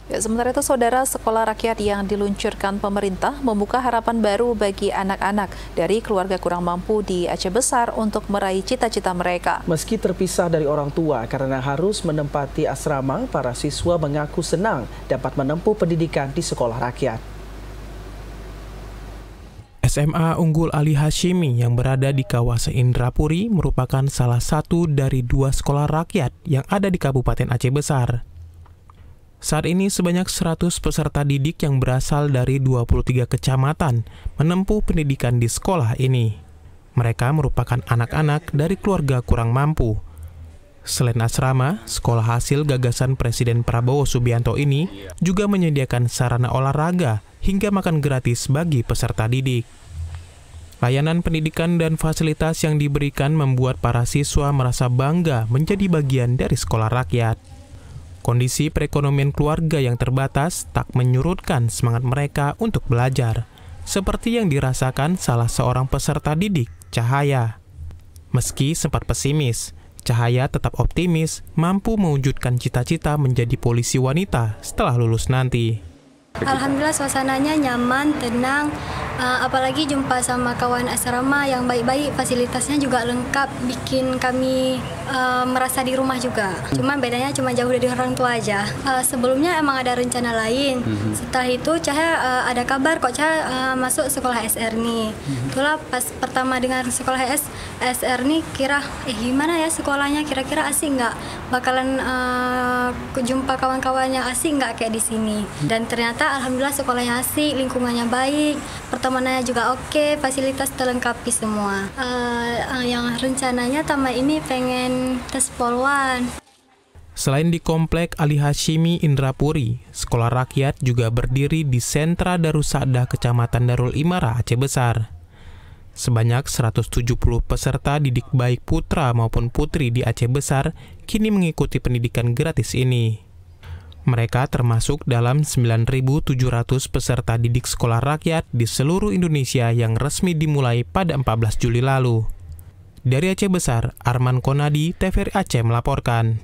Ya, sementara itu, saudara, sekolah rakyat yang diluncurkan pemerintah membuka harapan baru bagi anak-anak dari keluarga kurang mampu di Aceh Besar untuk meraih cita-cita mereka. Meski terpisah dari orang tua karena harus menempati asrama, para siswa mengaku senang dapat menempuh pendidikan di sekolah rakyat. SMA Unggul Ali Hashimi yang berada di kawasan Indrapuri merupakan salah satu dari 2 sekolah rakyat yang ada di Kabupaten Aceh Besar. Saat ini sebanyak 100 peserta didik yang berasal dari 23 kecamatan menempuh pendidikan di sekolah ini. Mereka merupakan anak-anak dari keluarga kurang mampu. Selain asrama, sekolah hasil gagasan Presiden Prabowo Subianto ini juga menyediakan sarana olahraga hingga makan gratis bagi peserta didik. Layanan pendidikan dan fasilitas yang diberikan membuat para siswa merasa bangga menjadi bagian dari sekolah rakyat. Kondisi perekonomian keluarga yang terbatas tak menyurutkan semangat mereka untuk belajar, seperti yang dirasakan salah seorang peserta didik, Cahaya. Meski sempat pesimis, Cahaya tetap optimis mampu mewujudkan cita-cita menjadi polisi wanita setelah lulus nanti. Alhamdulillah suasananya nyaman, tenang, apalagi jumpa sama kawan asrama yang baik-baik, fasilitasnya juga lengkap, bikin kami merasa di rumah juga. Cuman bedanya cuma jauh dari orang tua aja. Sebelumnya emang ada rencana lain. Setelah itu Cahaya ada kabar kok Cahaya masuk sekolah SR nih. Itulah pas pertama dengar sekolah SR nih kira gimana ya sekolahnya, kira-kira asik nggak? Bakalan jumpa kawan-kawan yang asik nggak kayak di sini. Dan ternyata alhamdulillah sekolahnya asik, lingkungannya baik, pertemanannya juga oke, fasilitas terlengkapi semua. Yang rencananya tamat ini pengen tes polwan. Selain di Komplek Ali Hashimi Indrapuri, sekolah rakyat juga berdiri di Sentra Darussaadah Kecamatan Darul Imara, Aceh Besar. Sebanyak 170 peserta didik baik putra maupun putri di Aceh Besar kini mengikuti pendidikan gratis ini. Mereka termasuk dalam 9.700 peserta didik sekolah rakyat di seluruh Indonesia yang resmi dimulai pada 14 Juli lalu. Dari Aceh Besar, Arman Konadi, TVRI Aceh melaporkan.